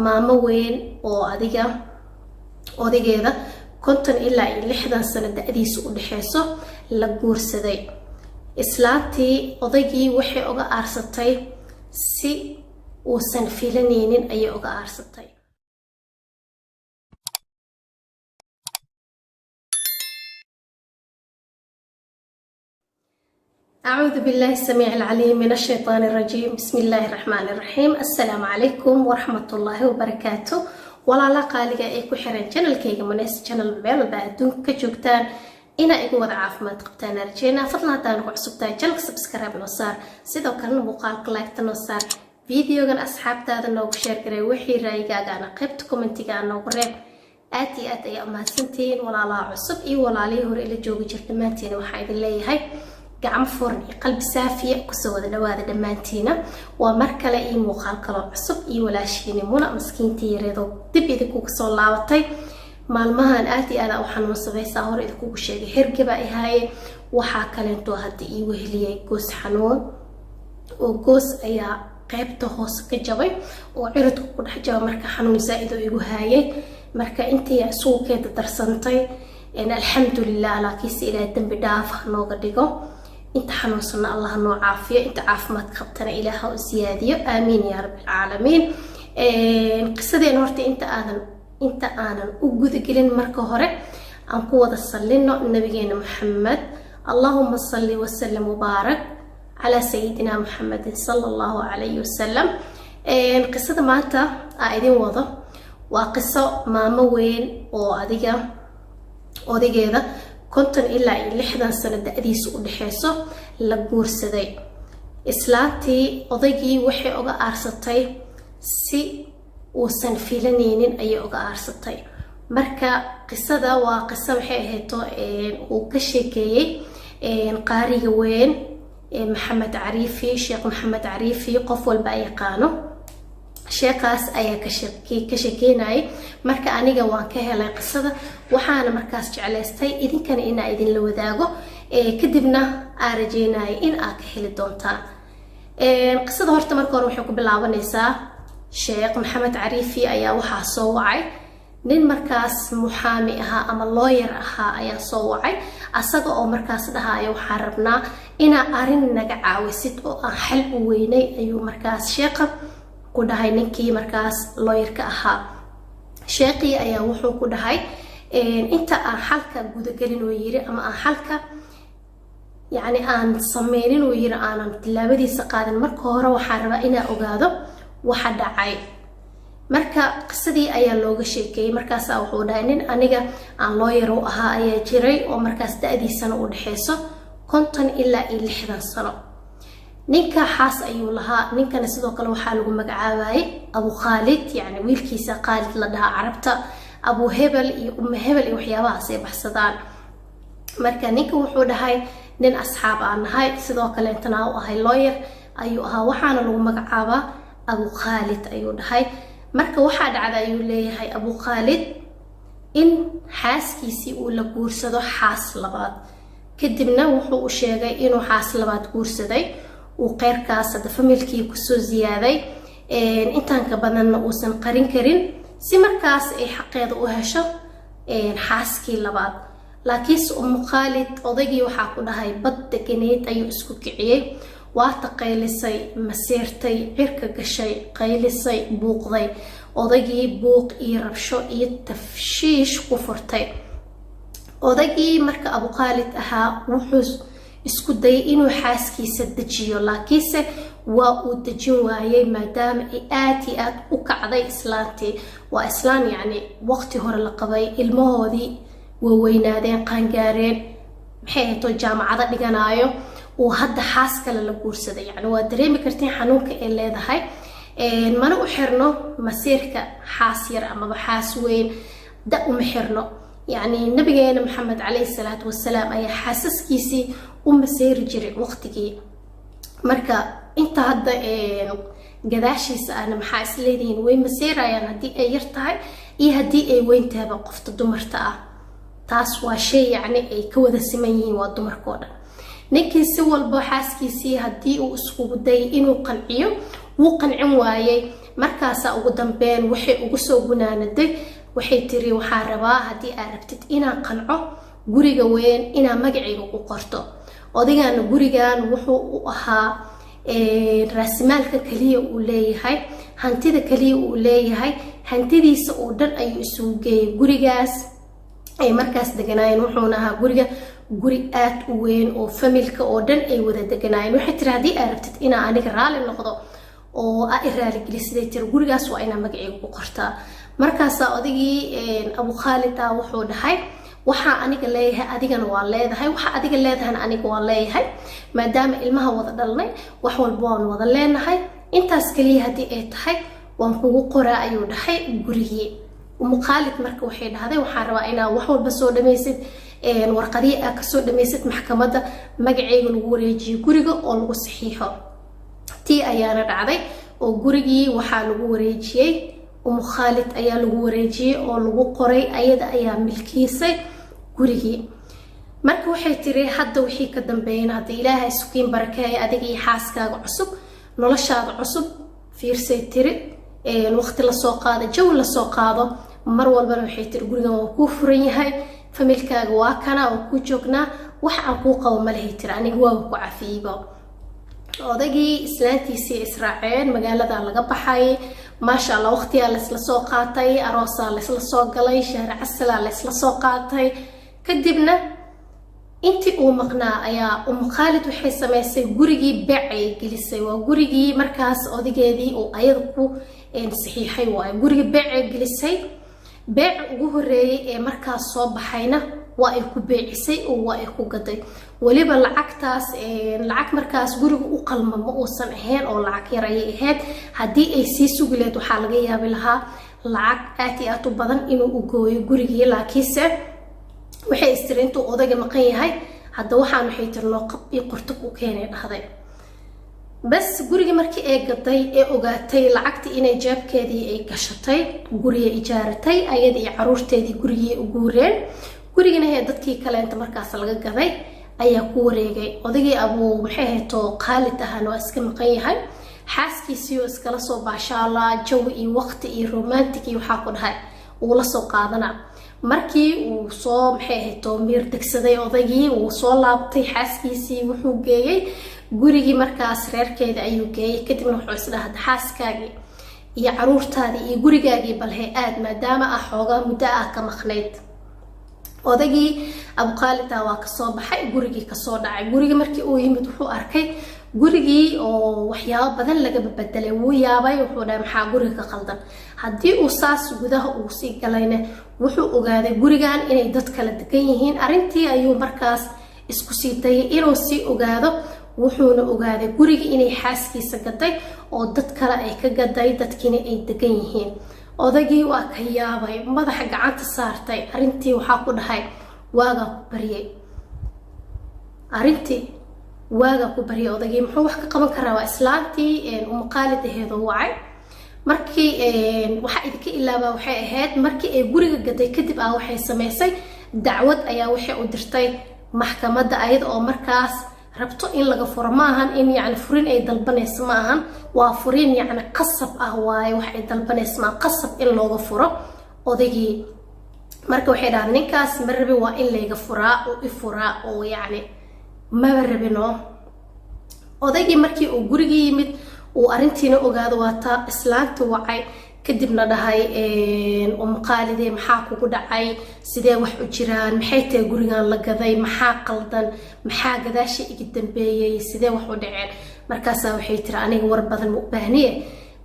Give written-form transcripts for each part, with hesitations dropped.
maamo weyn oo odageeda 50 ilaa 60 sano da'diisu u dhaxayso la guursaday. islaantii odaygii waxay uga aarsatay si uusan filanaynin ayay uga aarsatay. أعوذ بالله السميع العليم من الشيطان الرجيم. بسم الله الرحمن الرحيم. السلام عليكم ورحمة الله وبركاته. ولا لا قالقة إيكو حرين channel كيغا مناس channel بيل بعدون كجوكتان إنا إيكو وضع عافمات قبتان رجينا فضلنا دانكو عصبتان channel سبسكرايب نوصار سيدو كان مقالك لايك تنوصار فيديو غان أصحاب تادا نوغو شير كري وحي رايقا غانا قيبت كومنتي غانا نوغو ريب آتي أي أما سنتين ولا لا عصب إي ولا ليه هور إلي جوغي جرتماتين وحايد اللي هاي قعم فرن قلب سافية كسود لواذا دمانتينا ومركلة إي مقال كلام عصب إي ولا شيني مونا مسكين تيريدو دبي ذكوك صلاوتي مالمهان آتي أنا وحنون صبيسا هور إذكوك شيء هرقبا إهاي وحاكالنتو هادي إي وهلية قوس حنون وقوس أيا قيبتو هوس كجوي وعردو كون حجاو مركا حنون زائدو إيقو هاي مركا انتي سوكي تدرسانتي يعني الحمد لله لكيس إلى الدنب داف نوغا ديقو انت حنوصلنا الله نوع عافية انت عافمات خبتنا إلها وزيادية آمين يا رب العالمين. قصة دي نورتي انت آنا وقود قلن مركو هوري عن قوة الصلينو النبيين محمد. اللهم صل وسلم وبارك على سيدنا محمد صلى الله عليه وسلم. قصة ماتا آيدين وضع وقصة ماما وين odageeda 50 ilaa 60 sano da'diisu u dhaxayso la guursaday. islaantii odaygii waxay uga aarsatay si uusan filanaynin ayay uga aarsatay. marka qisada waa qiso waxay ahayd uu ka sheekeeyay qaariga weyn maxamed cariifi sheekh maxamed cariifi qof walba yaqaano sheekaas ayaa ka sheekeynay. marka aniga waan ka helay qisada waxaana markaas jeclaystay idinkana inaa idin la wadaago kadibna aan rajeynay in aad ka heli doontaan. qisada horta marka hore waxay ku bilaabanaysaa sheekh maxamed cariifi ayaa waxaa soo wacay nin markaas muxaami ahaa ama lawyer ahaa ayaa soo wacay asaga oo markaas dhahayo waxaan rabnaa inaa arin naga caawisid oo aan xal u weynay ayuu markaas sheekha ku dhahay ninkii markaas lawyerka ahaa. sheekhi ayaa wuxuu ku dhahay inta aan xalka gudagelin oo yiri ama aan xalka yani aan sameynin oo yiri aanan tilaabadiisa qaadin marka hore waxaan rabaa inaan ogaado waxa dhacay. marka qisadii ayaa looga sheekeeyay markaas wuxuu dhahay nin aniga aan lawyer u ahaa ayaa jiray oo markaas da'diisana u dhaxayso 50 ilaa 60 sano. ninka xaas ayuu lahaa ninkana sidoo kale waxaa lagu magacaabayay abu khaalid yani wiilkiisa khaalid la dhahaa carabta abu hebel iyo hebel iyo waxyaabahaas ay baxsadaan. marka ninka wuxuu dhahay nin asxaab aan nahay sidoo kale intana u ahay lawyer ayuu ahaa waxaana lagu magacaabaa abu khaalid ayuu dhahay. marka waxaa dhacda ayuu leeyahay abu khaalid in xaaskiisii uu la guursado xaas labaad kadibna wuxuu u sheegay inuu xaas labaad guursaday وقيركاس هذا فملكي كسو زيادة إنتان كبدنا وسن قرين كرين سمركاس أي حقيقة وهشة حاسكي لبعض. لكيس خالد أضيجي وحاكونا هاي بد كنيت أي أسكو كعيه واتقيلسي مسيرتي عرك قشي قيلسي بوقضي أضيجي بوق يربشو يتفشيش كفرتي. أضيجي مركا أبو خالد أها وحوس isku day inuu xaaskiisa dajiyo laakiinse waa uu dajin waayay maadaama ay aad u kacday islaantii. waa islaan yani waqti hore la qabay ilmahoodii weynaadeen qaangaareen maxay ahayd jaamacada dhiganayo oo hadda xaas kale la guursaday. yani waa dareemi kartiin xanuunka ay leedahay. mana u xirno masiirka xaas yar ama xaas weyn da uma xirno. يعني نبينا محمد عليه الصلاة والسلام أي حاسس كيسي مسير جري وقتكي مركا انت هدا قداشيس أنا محاس ليدين وين مسيرة يعني هدي أي يرتاي هدي أي وين تابع قفت الدمرتا تاس وشي يعني أي كوذا سميين والدمر كودا نكي سوى البحاس كيسي هدي وأسكوب داي إنو قنعيو وقنع وايي markaasa ugu dambeyn waxay ugu soo gunaanaday waxay tiri waxaa rabaa haddii aad rabtid inaan qanco guriga weyn inaa magacayga ku qorto odaygaana gurigan wuxuu u ahaa raasimaalka kaliya uu leeyahay hantida kaliya uu leeyahay hantidiisa oo dhan ayuu isugu geeyay gurigaas ay markaas deganaayeen wuxuuna ahaa guri aad u weyn oo familka oo dhan ay wada deganaayeen waxay tiri haddii aad rabtid inaa aniga raali noqdo oo ay raali gelisaday tiri gurigaas waa inaa magacayga ku qortaa markaasaa odaygii Abu Khalid wuxuu dhahay waxa aniga leeyahay adigana waa leedahay waxa adiga leedahayna aniga waa leeyahay maadaama ilmaha wada dhalnay wax walba waan wada leenahay intaas kaliya haddii ay tahay waan kugu qoraa ayuu dhahay gurigii Khalid marka waxay dhahday waxaan rabaa inaa wax walba soo dhameysid warqadii aad ka soo dhameysid maxkamadda magacayga lagu wareejiyo guriga oo lagu saxiixo tii ayaana dhacday oo gurigii waxaa lagu wareejiyay Khalid ayaa lagu wareejiyay oo lagu qoray ayada ayaa milkiisay gurigii marka waxay tiri hadda wixii ka dambeeyay hadda Ilaahay suuqiin barakeeyo adiga iyo xaaskaaga cusub noloshaada cusub fiirsay tiri waqti la soo qaado jawi la soo qaado mar walba waxay tiri gurigan waa ku furan yahay familkaaga waa kana oo ku joognaa wax aan ku qabo ma lahayd tiri aniga waa ku cafiibo odaygii islaantiisii israaceen magaalada laga baxay maasha Allah waqtiga la isla soo qaatay aroosa la isla soo galay shaar casala la isla soo qaatay kadibna intii uu maqnaa ayaa Khalid waxay sameysay gurigii beecay gelisay waa gurigii markaas odaygeedii oo ayada ku saxiixay waa gurigii beecay gelisay beec ugu horeeyay ee markaas soo baxayna waa ay ku beecisay oo waa ay ku gaday waliba lacagtaas lacag markaas guriga u qalma ma uusan ahayn oo lacag yar ay ahayd hadii ay sii sugileed waxa laga yaabi lahaa lacag aad u badan inuu u gooyo gurigii laakiinse waxay istirintu odayga maqan yahay hadda waxaan waxay tirnoo qab iyo qorto ku keenay dhahday bas gurigi markii ay gaday ee ogaatay lacagtii inay jeebkeedii ay gashatay guriga ijaaratay ayadii iyo caruurteedii gurigii u guureen gurigina ee dadkii kale inta markaas laga gaday ayaa ku wareegay odaygii Abu Khalid ahana iska maqan yahay xaaskiisii oo iskala soo baashaala jawi iyo waqti iyo romantic iyo waxa ku dhahay uu la soo qaadana markii uu soo miir degsaday odaygii uu soo laabtay xaaskiisii wuxuu geeyay gurigii markaas reerkeeda ayuu geeyay kadibna wuxuu isdhahay xaaskaagii iyo caruurtaadii iyo gurigaagii balhe aad maadaama xoogaa muddo ka maqnayd odaygii Abu Khalid waa ka soo baxay gurigii ka soo dhacay gurigii markii uu yimid wuxuu arkay gurigii oo waxyaabo badan laga bedelay wuu yaabay wuxuu dhahay maxaa guriga ka qaldan hadii uu saas gudaha uu sii galayna wuxuu ogaaday gurigan inay dad kala degan yihiin arintii ayuu markaas isku sii dayay inuu sii ogaado wuxuuna ogaaday gurigii inay xaaskiisa gaday oo dad kale ay ka gaday dadkiina ay degan yihiin odaygii waa ka yaabay madaxa gacanta saartay arintii waxa ku dhahay waaga ku bariyay arintii waaga ku bariyay odaygii muxuu wax ka qaban karaa waa islaantii Khalid aheedo wacay markii waxa idinka ilaaba waxay ahayd markii ay guriga gaday kadib waxay sameysay dacwad ayaa waxay u dirtay maxkamadda ayada oo markaas rabto in laga furo maahan in yani furin ay dalbanayso maahan waa furin yani qasab waaye wax ay dalbanayso ma qasab in looga furo odaygii marka waxay dhahdeen ninkaas ma rabi waa in laga furaa oo ifuraa oo yani ma rabino odaygii markii uu gurigii yimid uu arintiina ogaado waa ta islaantu wacay kadibna dhahay Khalid maxaa kugu dhacay sidee wax u jiraan maxay tahay gurigan la gaday maxaa qaldan maxaa gadaashay iga dambeeyay sidee wax u dhaceen markaas waxay tiri aniga war badan u baahniye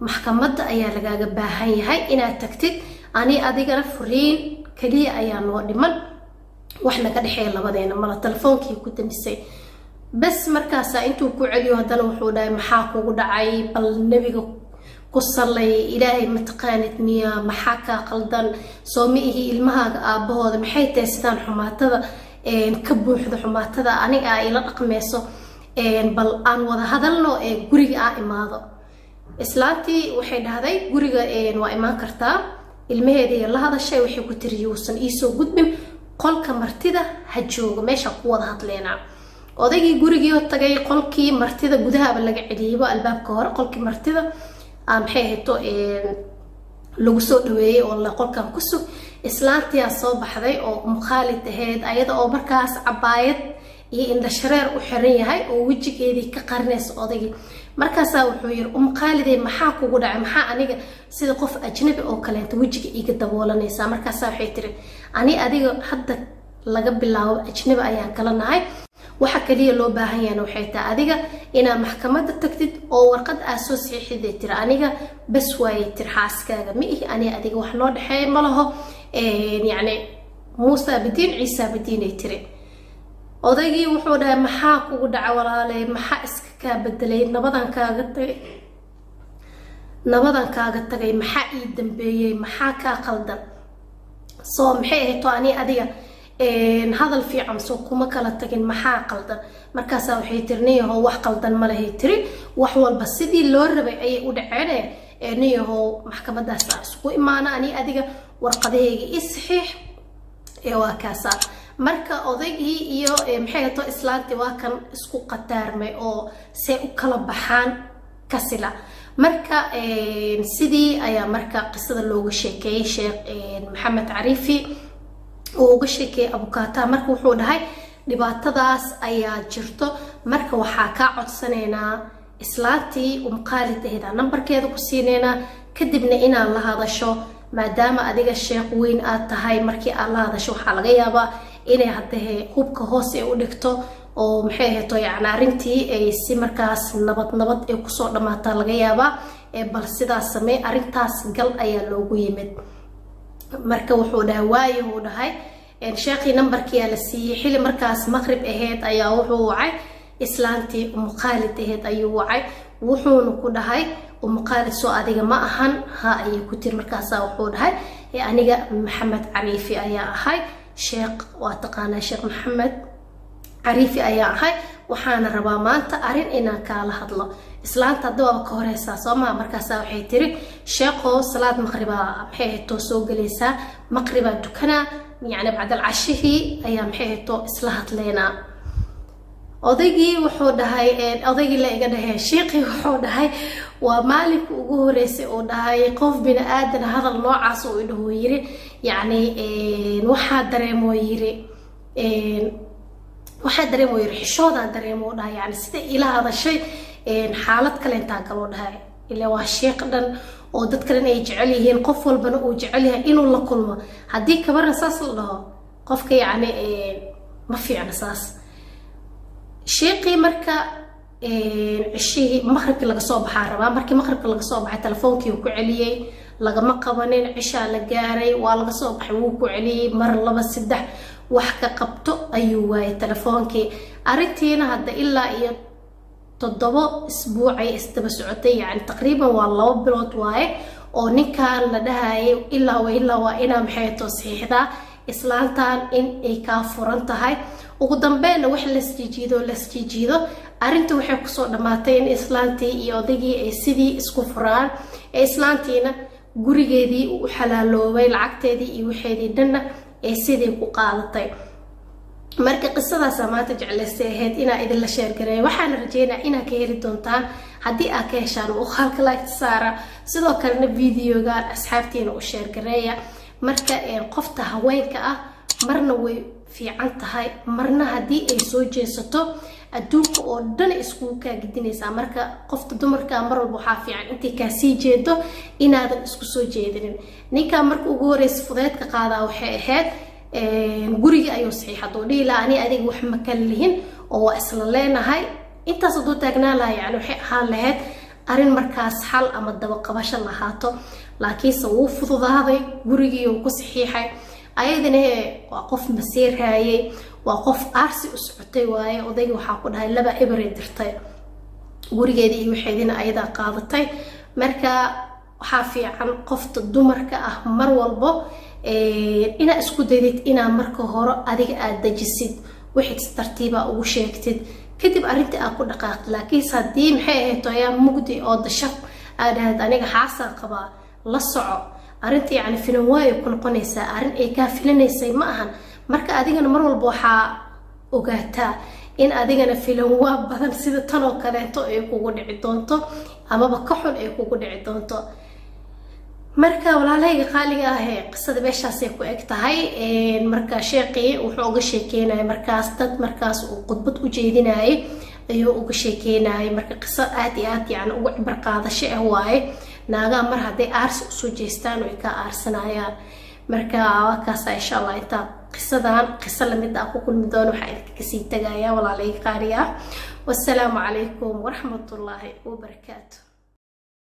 maxkamadda ayaa lagaaga baahan yahay inaad tagtid ani adigana furiin kaliya ayaa noo dhiman wax naga dhaxay labadeena mala telefoonkii ku damisay bas markaas intuu ku celiyo hadana wuxuu dhahay maxaa kugu dhacay bal nabiga kusalay ilaahay mataqaanid miya maxaa ka qaldan soomihi ilmahaaga aabahooda maxay tahay sidaan xumaatada ka buuxdo xumaatada aniga ila dhaqmeyso bal aan wada hadalno guriga imaado islaantii waxay dhahday guriga waa imaan kartaa ilmaheedii la hadashay waxay ku tiriyuusan iisoo gudbin qolka martida ha joogo meesha ku wada hadleena odaygii gurigii tagay qolkii martida gudaha laga celiyo albaabka hore qolkii martida maxay hayto lagu soo dhaweeyay oo la qolkan ku sug islaantii soo baxday oo Khalid ahayd ayada oo markaas cabaayad iyo indha shareer u xiran yahay oo wajigeedii ka qarinayso odaygi markaas wuxuu yiri Khalid maxaa kugu dhacay maxaa aniga sida qof ajnabi oo kale inta wajiga iga daboolanaysa markaas waxay tiri ani adiga hadda laga bilaabo ajnabi ayaan kala nahay waxa kaliya loo baahan yahay waxay tahay adiga ina maxkamadda tagtid oo warqad aad soo saxiixday tiri aniga bas waayay tir xaaskaaga ma ihi ani adiga wax noo dhaxay ma laho yani Musa bidin Ciisa bidin ay tiri odaygii wuxuu dhahay maxaa kugu dhacay walaalay maxaa iska ka bedelay nabadan kaaga tagay maxaa ii dambeeyay maxaa ka qaldan soo maxay ahayd ani adiga hadal fiican soo kuma kala tagin maxaa qaldan markaas waxay tirniyaho wax qaldan ma lahay tiri wax walba sidii loo rabay ay u dhaceen niyaho maxkamadaas isku imaana ani adiga warqadayga saxiix waa kaasa marka odaygii iyo maxay ahayd islaantii waa kan isku qataarmay oo say u kala baxaan kasila marka sidii ayaa marka qisada looga sheekeeyay Sheekh Maxamed Cariifi oo uga sheekay abukaata marka wuxuu dhahay dhibaatadaas ayaa jirto marka waxa ka codsaneynaa islaantii Khalid ahayd nambarkeeda ku siineenaa kadibna inaan la hadasho maadaama adiga sheekh weyn aad tahay markii aad la hadasho waxa laga yaabaa inay hadee hubka hoos ay u dhigto oo maxay ahayd yani arintii ay si markaas nabad ay ku soo dhamaataa laga yaabaa bal sidaas samee arintaas gal ayaa loogu yimid marka wuxuu dhahay waayo dhahay sheekhi nambarkii la siiyay xili markaas maghrib ahayd ayaa wuxuu wacay islaantii Khalid ahayd ayuu wacay wuxuuna ku dhahay Khalid soo adiga ma ahan ha ay ku tir markaas wuxuu dhahay aniga Maxamed Cariifi ayaa ahay sheekh waa taqaana Sheekh Maxamed Cariifi ayaa ahay waxaana rabaa maanta arin inaan kala hadlo islaanta dawaba ka horeysa Soomaa markaas waxay tiri sheekho salaad maqriba maxay to soo galaysa maqriba dukana yani بعد العشاء ayaa maxay to isla hadleena odaygii wuxuu dhahay odaygii la iga dhahay sheekhi wuxuu dhahay waa maalinka ugu horeysay oo dhahay qof bin aadan hadal noocaas oo idho yiri yani waxa dareemo yiri xishooda dareemo dhahay yani sida ila hadashay xaalad kale inta galo dhahay ila waa sheekh dhan oo dad kale ay jecel yihiin qof walbana uu jecel yahay inuu la kulmo hadii kabar asaas la dhaho qofka yani ma fiicna saas sheekhi marka cishii maghribkii laga soo baxaa rabaa markii maghribka laga soo baxay telefoonkii uu ku celiyay lagama qabanin cisha la gaaray waa laga soo baxay uu ku celiyay mar laba saddex wax ka qabto ayuu waayay telefoonkii arintiina hadda ilaa iyo 7 اسبوع ay isdaba socotay yani taqriiban waa 2 bilood waaye oo ninkan la dhahay ilaa waa ina maxay to saxiixda islaantan in ay ka furan tahay ugu dambeeyna wax la isjiijiido arintu waxay ku soo dhamaatay in islaantii iyo odaygii ay sidii isku furaan islaantiina gurigeedii u xalaaloobay lacagteedii iyo waxeedii dhanna ay sidii ku qaadatay marka qisadaas maanta jeclaysay ahayd ina idin la sheer gareey waxaan rajeynaa ina ka heli doontaan hadii aad ka heshaan oo halka like saara sidoo kale videoga asxaabtiina u sheer gareeya marka qofta haweenka ah marna way fiican tahay marna hadii ay soo jeesato adduunka oo dhan isku ka gidinaysa marka qofta dumarka mar walba waxa fiican intii ka sii jeedo inaadan isku soo jeedinin ninka marka ugu horeys fudeedka qaada waxay ahayd guriga ayuu saxiixad oo dhila ani adiga wax ma kala lihin oo isla leenahay intaas oo taagnaa la yani waxay ahaan lahayd arin markaas xal ama daba qabasho lahaato laakiin uu fududaaday gurigii uu ku saxiixay ayadana waa qof masiir haayay waa qof arsi u socotay waaye odayga waxa ku dhahay laba ibrey dirtay gurigeedii iyo waxeedina ayada qaadatay marka waxa fiican qofta dumarka ah mar walbo ina isku daydid ina marka hore adiga aad dajisid wixii tartiiba ugu sheegtid kadib arinta aad ku dhaqaaqid laakiin hadii maxay ahayd ayaa mugdi oo dashaq aad aniga xaasan qaba la soco arinta yani filan way ku noqonaysaa arin ay ka filanaysay ma ahan marka adigana mar walba waxa ogaataa in adigana filan waa badan sida tan oo kale ay kugu dhici doonto amaba ka xun ay kugu dhici doonto. marka walaalahayga qaaliga ah qisada meeshaasay ku eg tahay. marka sheekii wuxuu uga sheekeynayay markaas dad markaas uu khudbad u jeedinayay ayuu uga sheekeynayay. marka qiso aad iyo aad yani ugu cibar qaadasho ah waaye. naagaa mar hadday aarsi usoo jeestaan oo ay ka aarsanayaan. marka waakaasa insha allah inta qisadan qiso lamid ah ku kulmi doono waxaa idinka kasii tagayaa walaalahayga qaaliga ah. wassalaamu calaykum waraxmatullaahi wabarakaatu.